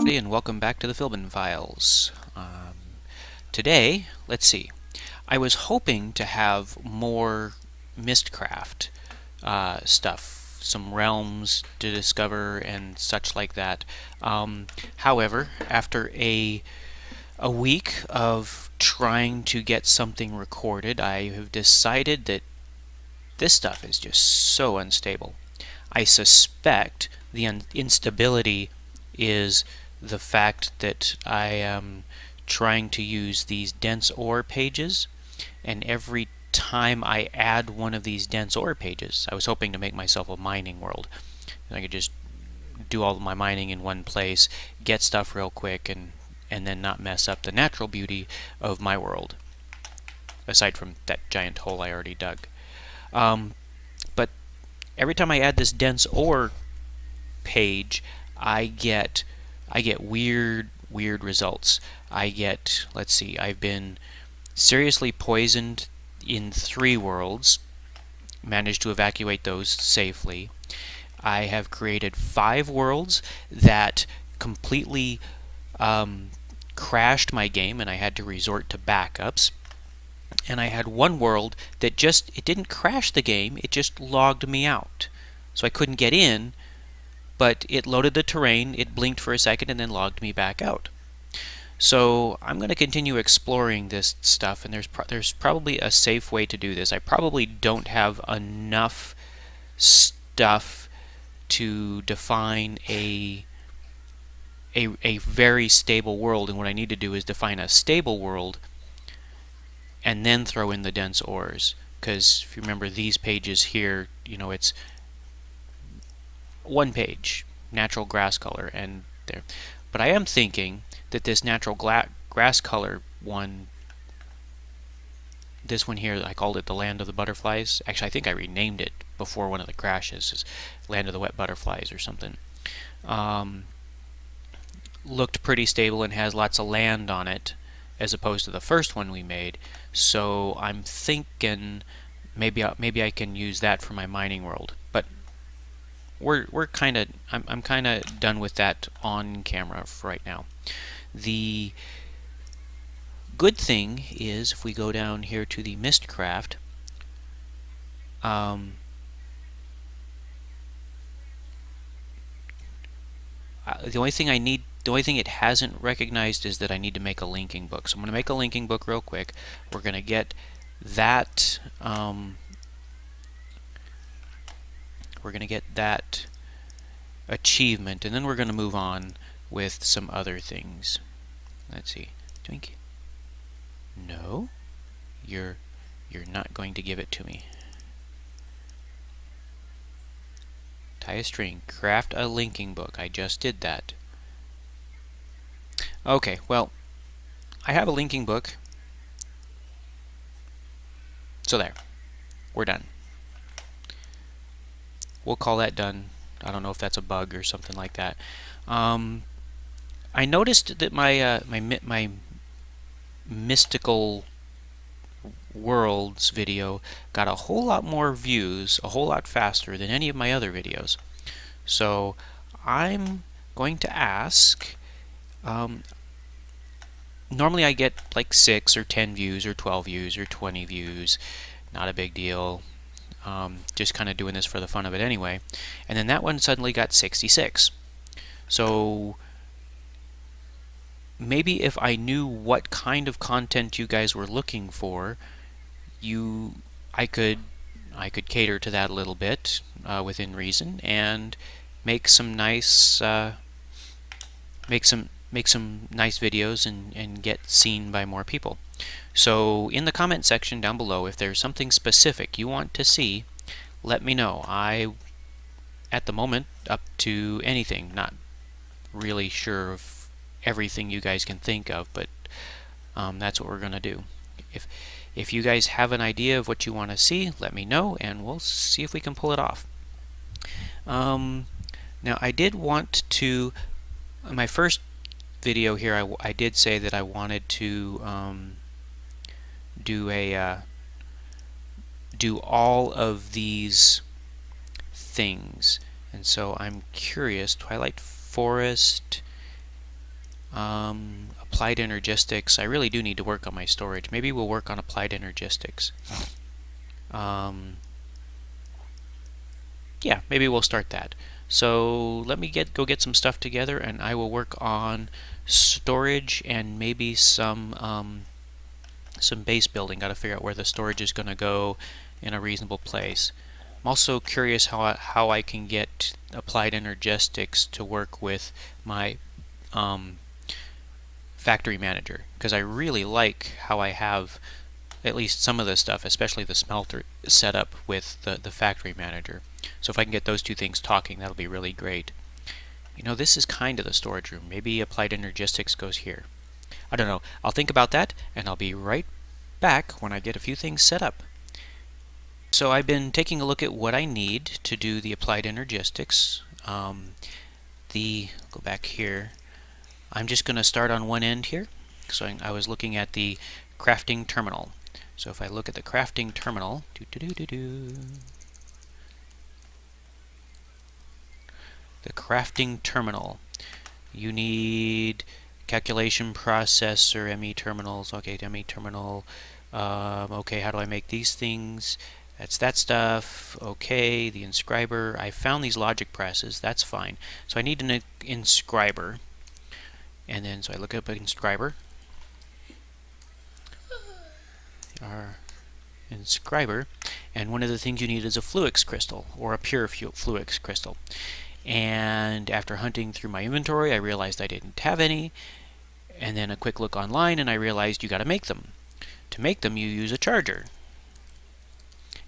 And welcome back to the Philbin Files. Today, let's see, I was hoping to have more Mistcraft stuff, some realms to discover and such like that. However, after a week of trying to get something recorded, I have decided that this stuff is just so unstable. I suspect the instability is the fact that I am trying to use these dense ore pages, and every time I add one of these dense ore pages, I was hoping to make myself a mining world. I could just do all of my mining in one place, get stuff real quick, and then not mess up the natural beauty of my world, aside from that giant hole I already dug. But every time I add this dense ore page, I get weird results. I get, let's see, I've been seriously poisoned in 3 worlds, managed to evacuate those safely. I have created 5 worlds that completely crashed my game, and I had to resort to backups. And I had 1 world that it didn't crash the game, it just logged me out. So I couldn't get in, but it loaded the terrain, it blinked for a second, and then logged me back out. So I'm going to continue exploring this stuff, and there's probably a safe way to do this. I probably don't have enough stuff to define a very stable world, and what I need to do is define a stable world and then throw in the dense ores. Because if you remember these pages here, it's 1 page, natural grass color, and there. But I am thinking that this natural grass color one, this one here, I called it the Land of the Butterflies. Actually, I think I renamed it before one of the crashes, as Land of the Wet Butterflies or something. Looked pretty stable and has lots of land on it, as opposed to the first one we made. So I'm thinking maybe I can use that for my mining world. But I'm kind of done with that on camera for right now. The good thing is, if we go down here to the Mistcraft, the only thing it hasn't recognized is that I need to make a linking book. So I'm going to make a linking book real quick. We're going to get that. We're going to get that achievement, and then we're going to move on with some other things. Let's see. Twink. No, you're not going to give it to me. Tie a string. Craft a linking book. I just did that. Okay, well, I have a linking book. So there. We're done. We'll call that done. I don't know if that's a bug or something like that. I noticed that my my mystical worlds video got a whole lot more views, a whole lot faster than any of my other videos. So I'm going to ask. Normally I get like 6 or 10 views or 12 views or 20 views. Not a big deal. Just kind of doing this for the fun of it anyway. And then that one suddenly got 66. So maybe if I knew what kind of content you guys were looking for, I could cater to that a little bit within reason, and make some nice make some nice videos and get seen by more people. So in the comment section down below, if there's something specific you want to see, let me know. At the moment, up to anything. Not really sure of everything you guys can think of, but that's what we're going to do. If you guys have an idea of what you want to see, let me know, and we'll see if we can pull it off. Now, I did want to, in my first video here, I did say that I wanted to do all of these things, and so I'm curious. Twilight Forest, Applied energistics. I really do need to work on my storage. Maybe we'll work on applied energistics. Yeah, maybe we'll start that. So let me go get some stuff together, and I will work on storage and maybe some base building. Got to figure out where the storage is going to go in a reasonable place. I'm also curious how I can get applied energistics to work with my factory manager, because I really like how I have at least some of the stuff, especially the smelter, set up with the factory manager. So if I can get those two things talking, that'll be really great. You know, this is kind of the storage room. Maybe applied energistics goes here. I don't know. I'll think about that, and I'll be right back when I get a few things set up. So I've been taking a look at what I need to do the applied energistics. Go back here. I'm just going to start on one end here. So I was looking at the crafting terminal. So if I look at the crafting terminal, the crafting terminal, you need calculation processor, ME terminals. Okay, ME terminal. Okay, how do I make these things? That's that stuff. Okay, the inscriber. I found these logic presses. That's fine. So I need an inscriber. And then, so I look up an inscriber. Our inscriber. And one of the things you need is a fluix crystal, or a pure fluix crystal. And after hunting through my inventory, I realized I didn't have any. And then a quick look online, and I realized you got to make them. To make them, you use a charger.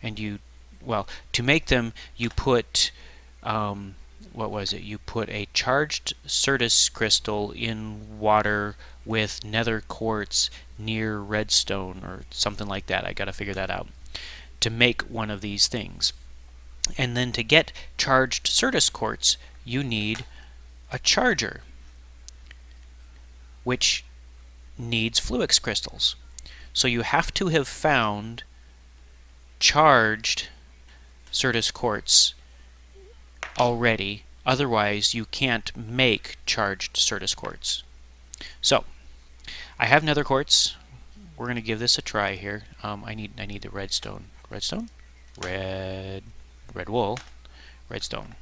And to make them, you put, what was it? You put a charged Certus crystal in water with nether quartz near redstone, or something like that. I got to figure that out to make one of these things. And then to get charged Certus quartz, you need a charger, which needs fluix crystals. So you have to have found charged Certus quartz already, otherwise you can't make charged Certus quartz. So I have nether quartz. We're going to give this a try here. I need the redstone. Redstone? Red wool. Redstone.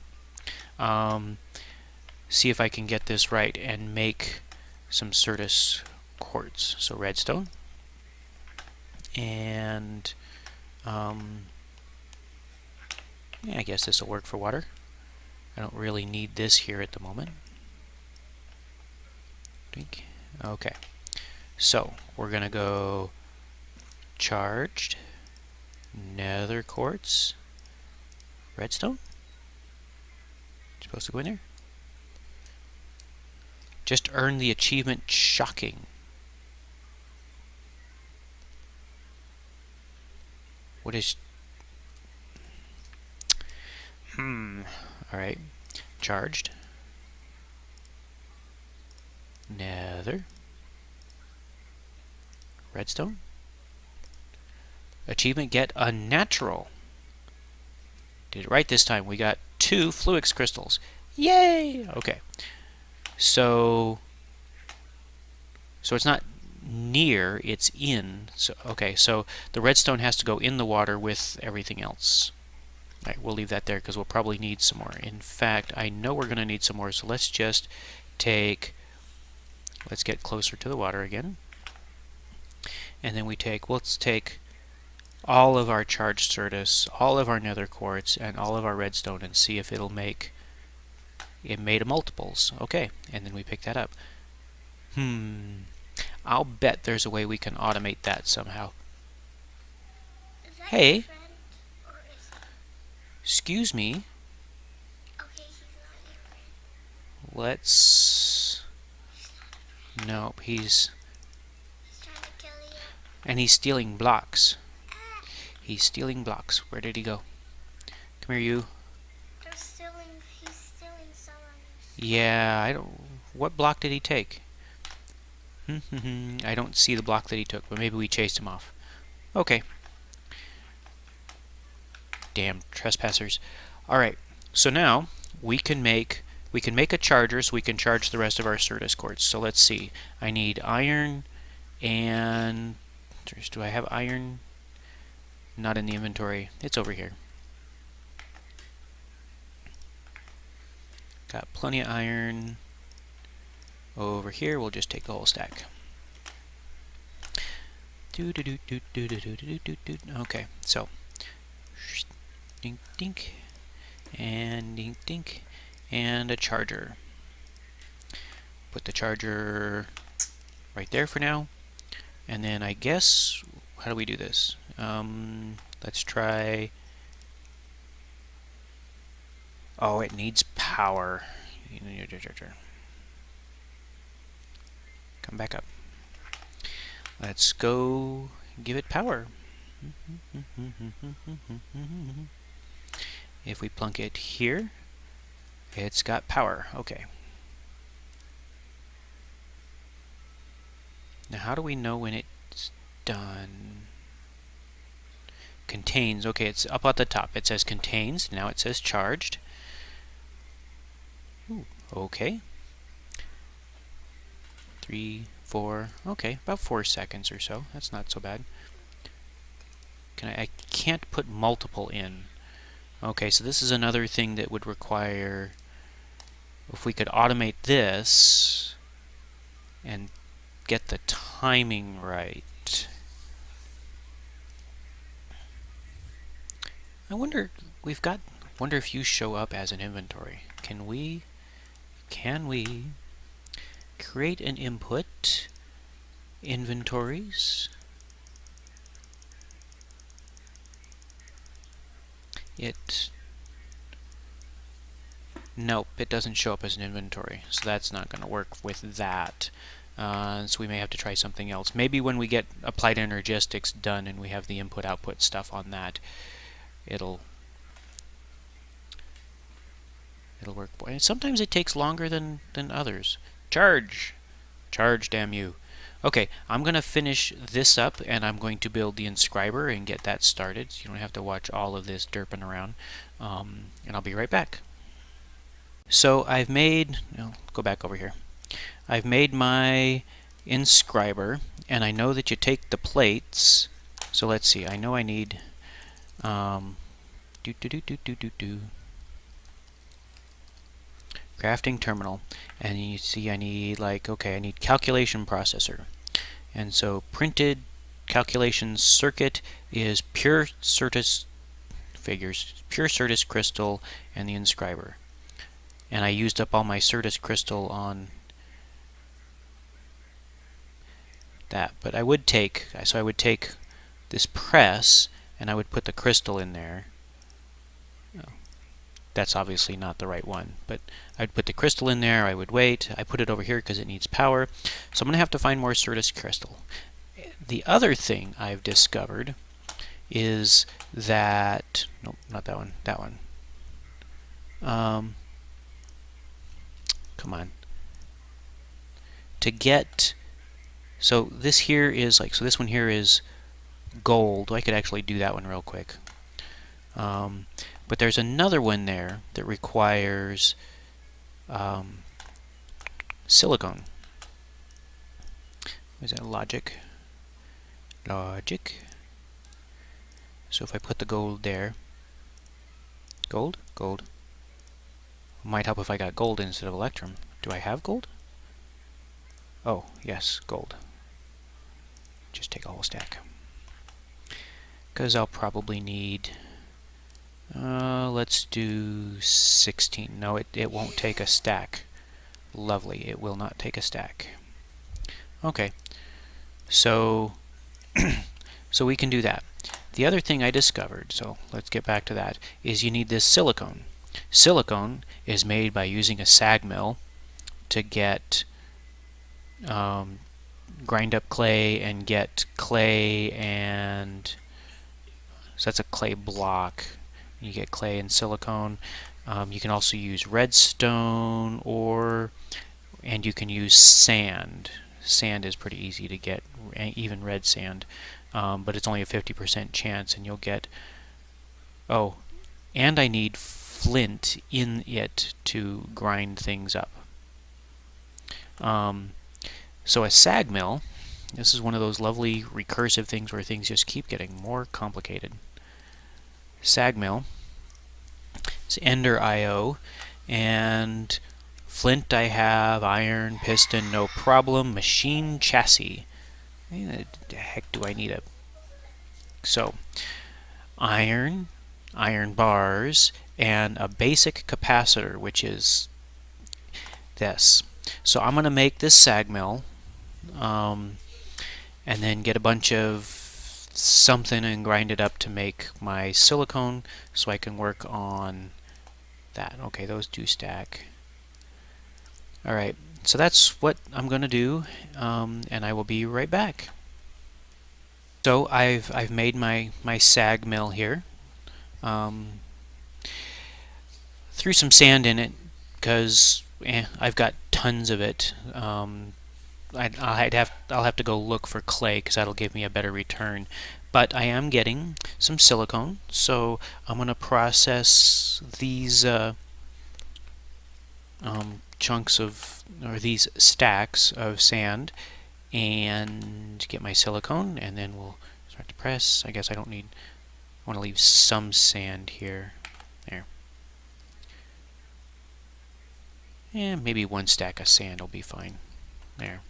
See if I can get this right and make some Certus quartz. So redstone. And yeah, I guess this will work for water. I don't really need this here at the moment. Okay. So we're going to go charged, nether quartz, redstone. Supposed to go in there. Just earn the achievement shocking. What is... Alright. Charged. Nether. Redstone. Achievement, get a natural. Did it right this time. We got 2 fluix crystals. Yay! Okay. So it's not near, it's in. So okay, so the redstone has to go in the water with everything else. All right, we'll leave that there because we'll probably need some more. In fact, I know we're going to need some more, so let's just let's get closer to the water again. And then let's take all of our charged Certus, all of our nether quartz, and all of our redstone and see if it'll make... It made a multiples. Okay, and then we pick that up. I'll bet there's a way we can automate that somehow. Hey! Excuse me. Okay, he's not your friend. Let's... Nope, he's trying to kill you. And he's stealing blocks. He's stealing blocks. Where did he go? Come here, you. He's stealing someone's. Yeah, I don't... What block did he take? I don't see the block that he took, but maybe we chased him off. Okay. Damn trespassers. Alright, so now we can make we can make a charger so we can charge the rest of our Certus quartz. So let's see. I need iron and... do I have iron? Not in the inventory. It's over here. Got plenty of iron over here. We'll just take the whole stack. Okay, so dink dink and dink dink and a charger. Put the charger right there for now, and then I guess, how do we do this? Let's try. Oh, it needs power. Come back up. Let's go give it power. If we plunk it here, it's got power. Okay. Now how do we know when it's done? Contains. Okay, it's up at the top. It says contains. Now it says charged. Ooh, okay. 3, 4, okay, about 4 seconds or so. That's not so bad. I can't put multiple in. Okay, so this is another thing that would require, if we could automate this and get the timing right. I wonder, wonder if you show up as an inventory. Can we create an input, inventories? Nope, it doesn't show up as an inventory, so that's not going to work with that. So we may have to try something else. Maybe when we get applied energistics done and we have the input-output stuff on that, it'll work. And sometimes it takes longer than others. Charge! Charge, damn you. Okay, I'm going to finish this up, and I'm going to build the inscriber and get that started, so you don't have to watch all of this derping around. And I'll be right back. So I've made... go back over here. I've made my inscriber, and I know that you take the plates. So let's see. I know I need... crafting terminal, and you see I need, like, okay, I need calculation processor, and so printed calculation circuit is pure Certus figures, pure Certus crystal, and the inscriber. And I used up all my Certus crystal on that, but I would take, so I would take this press and I would put the crystal in there. That's obviously not the right one, but I'd put the crystal in there, I would wait, I put it over here because it needs power, so I'm going to have to find more Certus crystal. The other thing I've discovered is that, nope, not that one, that one. Come on. To get, so this here is like, so this one here is gold. I could actually do that one real quick. But there's another one there that requires silicone. Is that logic? Logic. So if I put the gold there, gold, gold. Might help if I got gold instead of electrum. Do I have gold? Oh, yes, gold. Just take a whole stack. Because I'll probably need... let's do 16. No, it won't take a stack. Lovely, it will not take a stack. Okay, so so we can do that. The other thing I discovered, so let's get back to that, is you need this silicone. Silicone is made by using a sag mill to get grind up clay and get clay, and so that's a clay block. You get clay and silicone. You can also use redstone, and you can use sand. Sand is pretty easy to get, even red sand, but it's only a 50% chance, and you'll get... Oh, and I need flint in it to grind things up. So a sag mill, this is one of those lovely recursive things where things just keep getting more complicated. Sag mill, it's Ender IO, and flint I have, iron, piston, no problem, machine chassis. What the heck do I need a... So, iron bars, and a basic capacitor, which is this. So I'm going to make this sag mill, and then get a bunch of something and grind it up to make my silicone so I can work on that. Okay, those do stack. Alright, so that's what I'm going to do, and I will be right back. So I've made my sag mill here. Threw some sand in it because I've got tons of it. I'll have to go look for clay because that'll give me a better return. But I am getting some silicone, so I'm going to process these chunks of, or these stacks of sand, and get my silicone, and then we'll start to press. I guess I don't need, I want to leave some sand here. There. And maybe one stack of sand will be fine. There.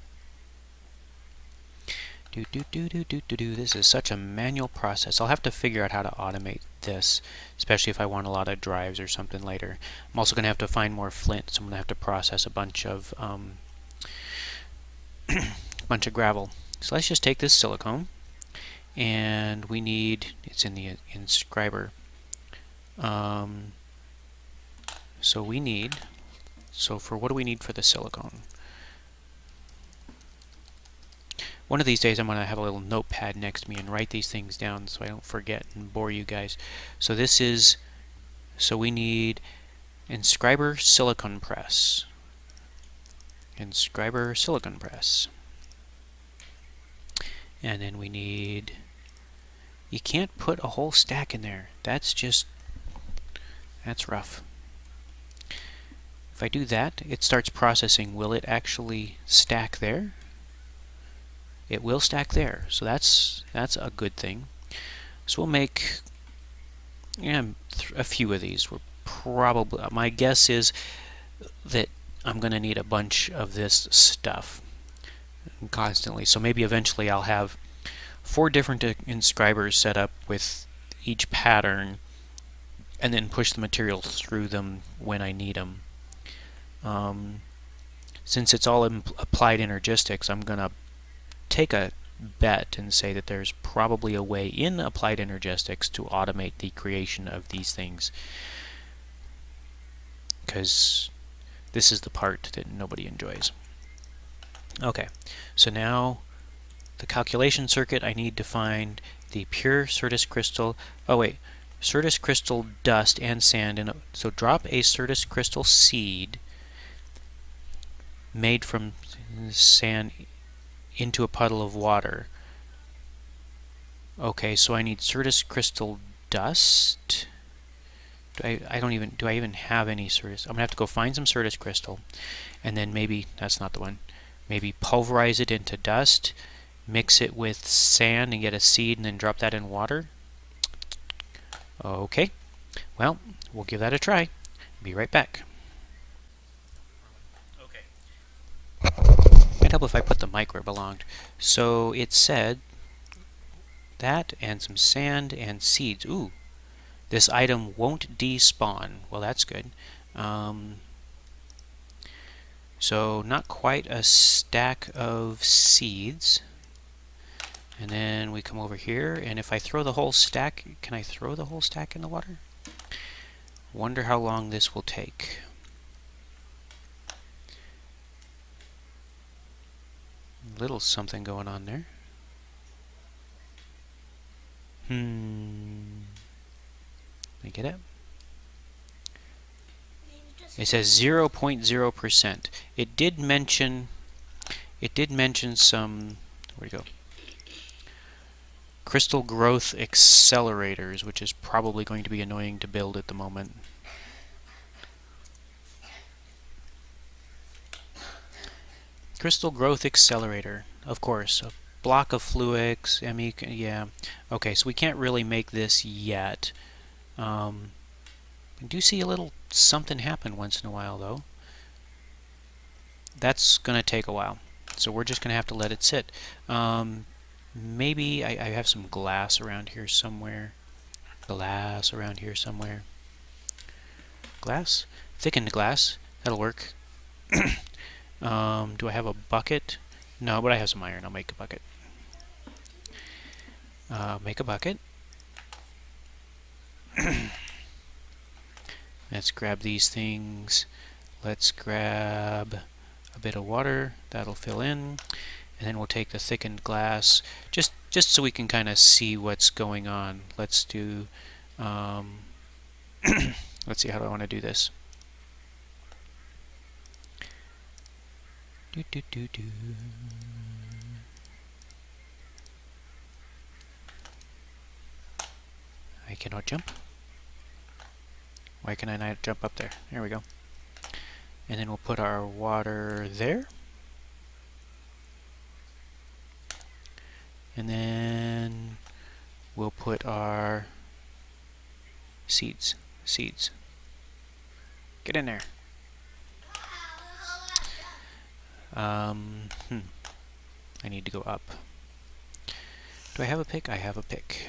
This is such a manual process. I'll have to figure out how to automate this, especially if I want a lot of drives or something later. I'm also going to have to find more flint, so I'm going to have to process a bunch of gravel. So let's just take this silicone, and we need, it's in the inscriber. So we need, for what do we need for the silicone? One of these days I'm going to have a little notepad next to me and write these things down so I don't forget and bore you guys. So this is, so we need inscriber silicone press. Inscriber silicone press. And then we need, you can't put a whole stack in there. That's just, that's rough. If I do that, it starts processing. Will it actually stack there? It will stack there, so that's a good thing. So we'll make a few of these. We're probably, my guess is that I'm going to need a bunch of this stuff constantly. So maybe eventually I'll have 4 different inscribers set up with each pattern, and then push the material through them when I need them. Since it's all applied energistics, I'm going to take a bet and say that there's probably a way in applied energistics to automate the creation of these things, because this is the part that nobody enjoys. Okay, so now the calculation circuit, I need to find the pure Certus crystal, Certus crystal dust and sand, so drop a Certus crystal seed made from sand into a puddle of water. Okay, so I need Certus crystal dust. Do I even have any Certus? I'm gonna have to go find some Certus crystal, and then maybe that's not the one. Maybe pulverize it into dust, mix it with sand, and get a seed, and then drop that in water. Okay, well, we'll give that a try. Be right back. Might help if I put the mic where it belonged. So it said that, and some sand and seeds. Ooh, this item won't despawn. Well, that's good. So not quite a stack of seeds. And then we come over here, and if I throw the whole stack, can I throw the whole stack in the water? Wonder how long this will take. Little something going on there. I get it? It says 0.0%. It did mention some, where'd it go? Crystal growth accelerators, which is probably going to be annoying to build at the moment. Crystal growth accelerator, of course. A block of fluix, ME, yeah. Okay, so we can't really make this yet. I do see a little something happen once in a while, though. That's going to take a while, so we're just going to have to let it sit. Maybe I have some glass around here somewhere. Glass around here somewhere. Glass? Thickened glass. That'll work. Do I have a bucket? No, but I have some iron. I'll make a bucket. Make a bucket. Let's grab these things. Let's grab a bit of water. That'll fill in. And then we'll take the thickened glass, just so we can kind of see what's going on. Let's do, let's see, how do I want to do this? I cannot jump. Why can I not jump up there? There we go. And then we'll put our water there. And then we'll put our seeds. Get in there. I need to go up. Do I have a pick? I have a pick.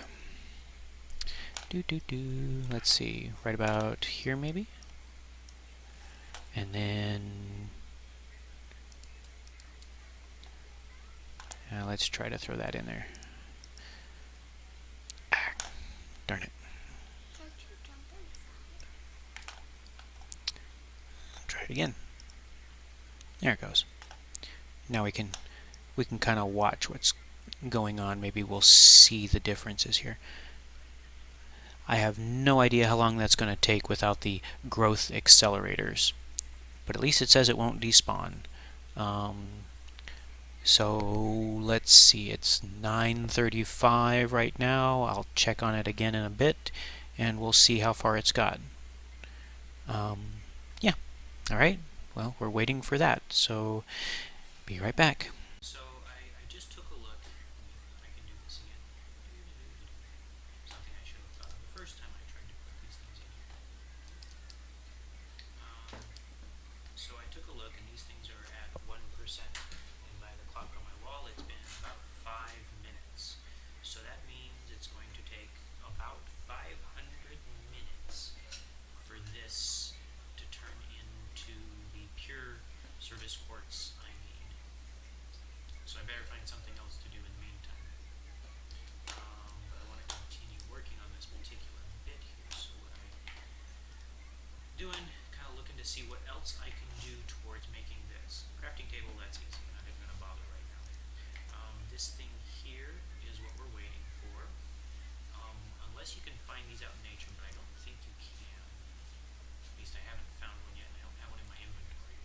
Let's see, right about here maybe? And then let's try to throw that in there. Ah, darn it. Try it again. There it goes. Now we can kind of watch what's going on. Maybe we'll see the differences here. I have no idea how long that's going to take without the growth accelerators, but at least it says it won't despawn. So let's see, it's 9:35 right now. I'll check on it again in a bit, and we'll see how far it's got. Yeah, all right. Well, we're waiting for that, so be right back. So I just took a look. I can do this again. Something I should have thought of the first time I tried to put these things in here. So I took a look, and these things are at 1%. And by the clock on my wall, it's been about 5 minutes. So that means it's going to take about 500 minutes for this to turn into the pure service quartz I need. So I better find something else to do in the meantime. But I want to continue working on this particular bit here. So what I'm doing, kind of looking to see what else I can do towards making this. Crafting table, that's easy. I'm not even going to bother right now. This thing here is what we're waiting for. Unless you can find these out in nature, but I don't think you can. At least I haven't found one yet. I don't have one in my inventory.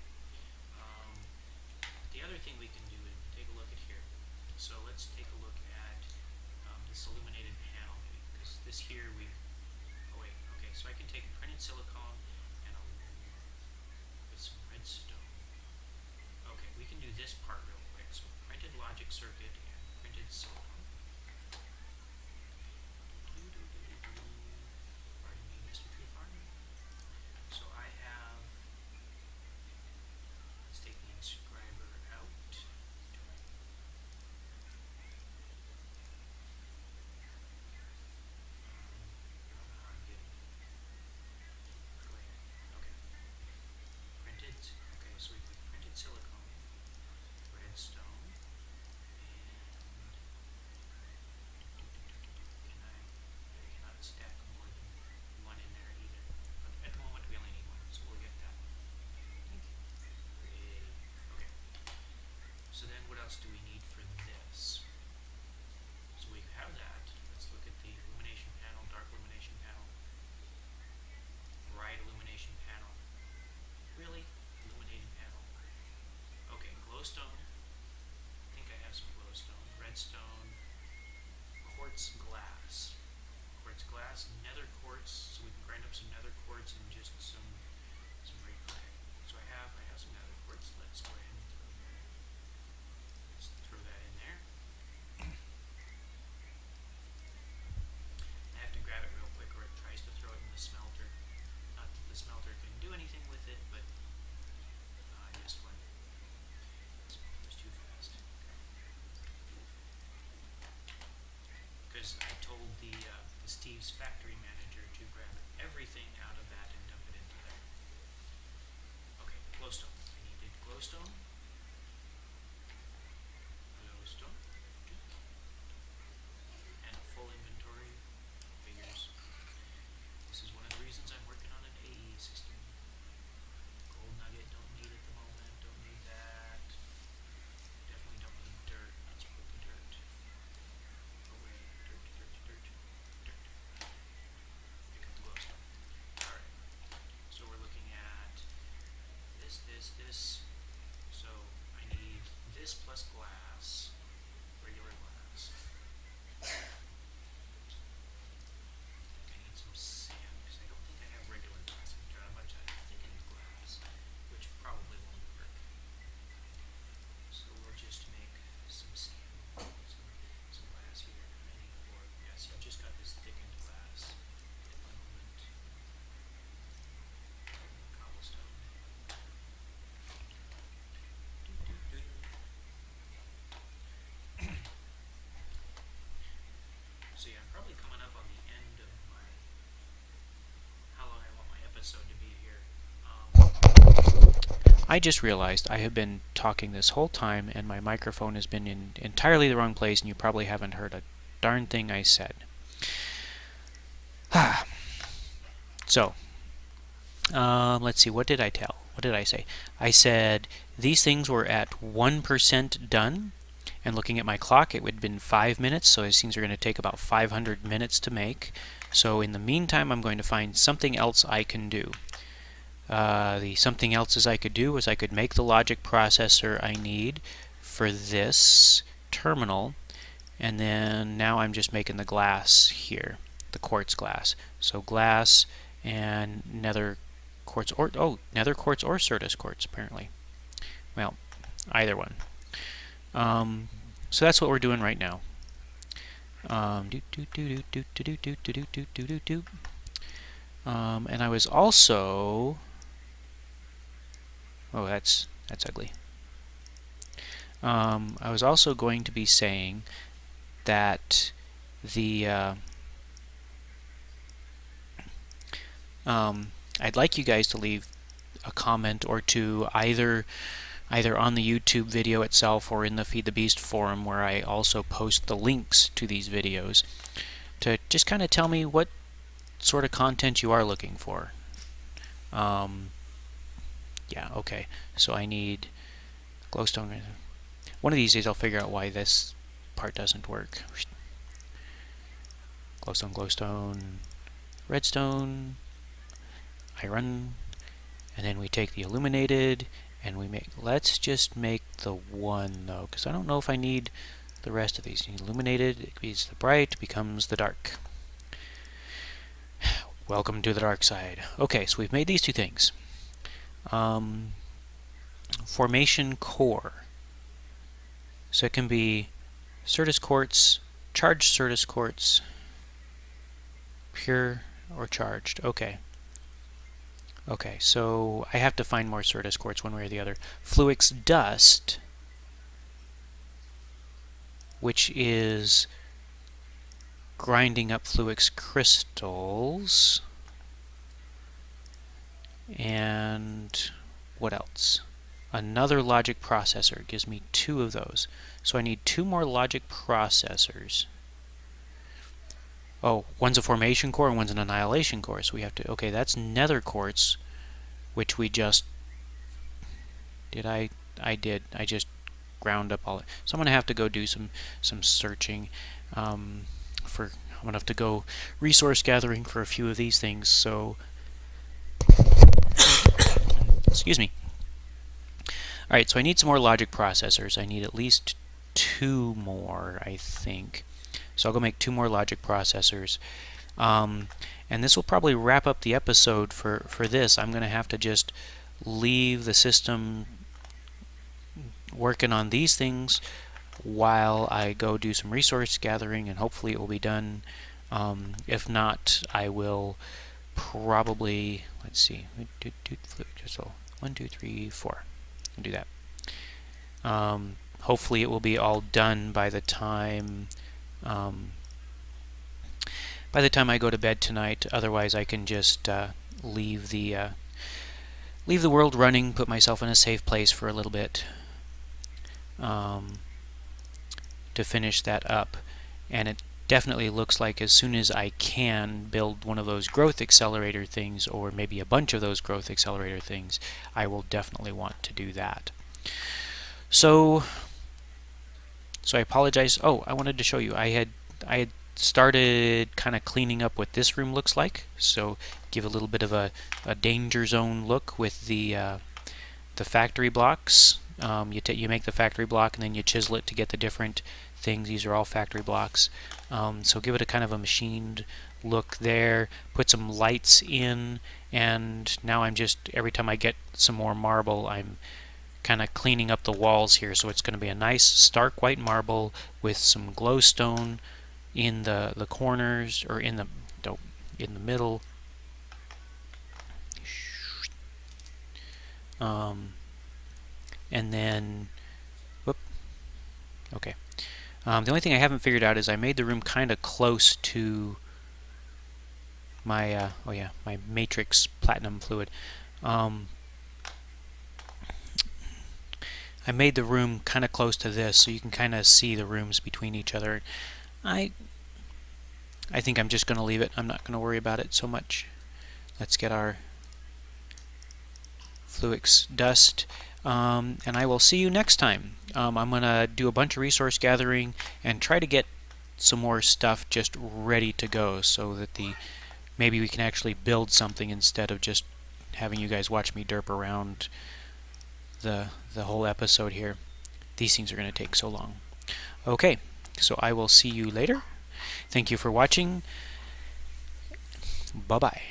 The other thing we can do is take a look at here. So let's take a look at this illuminated panel, because this here we. Oh wait, okay. So I can take printed silicone and put some because I told the Steve's factory manager to grab everything out of that and dump it into there. Okay, glowstone. I needed glowstone. Glowstone. And a full inventory. Figures. This is one of the reasons I'm working on an AE system. Gold nugget, don't need at the moment. Don't need that. Definitely don't need dirt. Let's put the dirt away. Dirt, dirt, dirt, dirt. Pick up the glowstone. Alright. So we're looking at this. So I need this plus glass. Regular glass. I need some sand because I don't think I have regular glass. I have a bunch of thickened glass, which probably won't work. So we'll just make some sand, some glass here. I need 4. Yes, I've just got this thickened glass at the moment. Cobblestone. So yeah, I'm probably coming up on the end of my how long I want my episode to be here. I just realized I have been talking this whole time and my microphone has been in entirely the wrong place and you probably haven't heard a darn thing I said. So, let's see, what did I tell? What did I say? I said these things were at 1% done, and looking at my clock, it would have been 5 minutes, so these things are going to take about 500 minutes to make. So in the meantime, I'm going to find something else I can do. The something else I could do is I could make the logic processor I need for this terminal, and then now I'm just making the glass here, the quartz glass. So glass and nether quartz or nether quartz or Certus quartz apparently. Well, either one. So that's what we're doing right now. And I was also that's ugly. I was also going to be saying that the I'd like you guys to leave a comment or two either on the YouTube video itself or in the Feed the Beast forum, where I also post the links to these videos, to just kind of tell me what sort of content you are looking for. Yeah, okay. So I need glowstone. One of these days I'll figure out why this part doesn't work. Glowstone, glowstone, redstone, iron, and then we take the illuminated and we make, let's just make the one though, because I don't know if I need the rest of these. Illuminated, it becomes the bright, becomes the dark. Welcome to the dark side. Okay, so we've made these two things. Formation core. So it can be Certus quartz, charged Certus quartz, pure or charged. Okay. Okay, so I have to find more Certus quartz one way or the other. Fluix dust, which is grinding up Fluix crystals. And what else? Another logic processor gives me 2 of those. So I need 2 more logic processors. Oh, one's a formation core and one's an annihilation core. So we have to, okay, that's nether quartz, which we just did. I just ground up all it. So I'm gonna have to go do some searching. I'm gonna have to go resource gathering for a few of these things. So excuse me. Alright, so I need some more logic processors. I need at least 2 more, I think. So I'll go make 2 more logic processors. And this will probably wrap up the episode for this. I'm going to have to just leave the system working on these things while I go do some resource gathering, and hopefully it will be done. If not, I will probably, let's see, 1, 2, 3, 4. I'll do that. Hopefully it will be all done by the time by the time I go to bed tonight. Otherwise, I can just leave the world running, put myself in a safe place for a little bit to finish that up. And it definitely looks like as soon as I can build one of those growth accelerator things, or maybe a bunch of those growth accelerator things, I will definitely want to do that. So I apologize. Oh, I wanted to show you. I had started kind of cleaning up what this room looks like. So give a little bit of a danger zone look with the factory blocks. You make the factory block and then you chisel it to get the different things. These are all factory blocks. So give it a kind of a machined look there. Put some lights in, and now I'm just, every time I get some more marble, I'm kind of cleaning up the walls here. So it's going to be a nice stark white marble with some glowstone in the corners, or in the middle. And then, whoop, okay. The only thing I haven't figured out is I made the room kind of close to my, my matrix platinum fluid. I made the room kind of close to this, so you can kind of see the rooms between each other. I think I'm just going to leave it. I'm not going to worry about it so much. Let's get our Fluix dust, and I will see you next time. I'm going to do a bunch of resource gathering and try to get some more stuff just ready to go, so that maybe we can actually build something instead of just having you guys watch me derp around the whole episode here. These things are going to take so long. Okay, so I will see you later. Thank you for watching. Bye-bye.